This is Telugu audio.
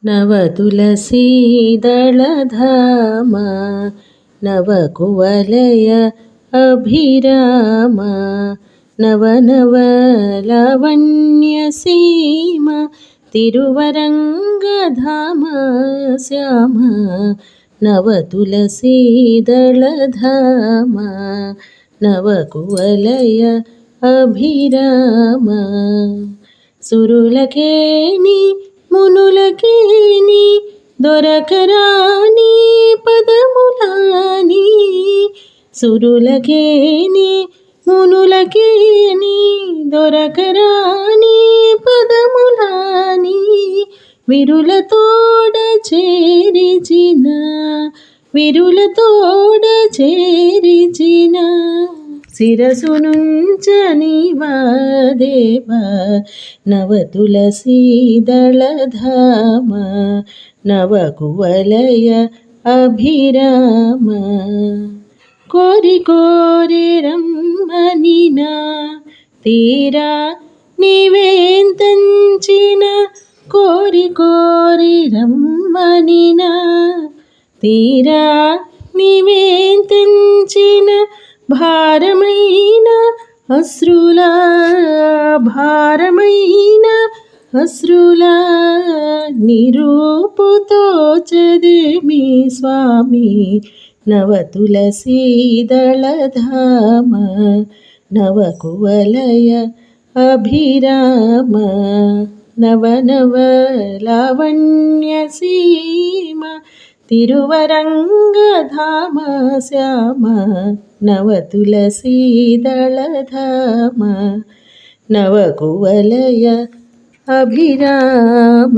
नवतुलसीदलधाम नवकुवलय अभिराम नवनवलावण्यसीम तिरुवरङ्गधाम श्याम नवतुलसीदलधाम नवकुवलय अभिराम सुरुलकेनी మునులకేని దొరకరాని పదములాని సురులకేని మునులకేని దొరకరాని పదములాని విరులతోడ చేరిచిన శిరసునుంచనివా దేవా నవతులసీదళధామ నవకువలయ అభిరామ కోరి కోరి రమ్మనినా తీరా నీవేంతంచిన కోరి కోరి రమ్మనినా తీరా నీవేంతంచిన భారమైన అశ్రులా నిరూపుతో చదిమి స్వామి నవతులసీదళధామ నవకువలయ అభిరామ నవనవలావణ్యసీమ తిరువరంగధామ శ్యామ నవతులసీదళధామ నవకువలయ అభిరామ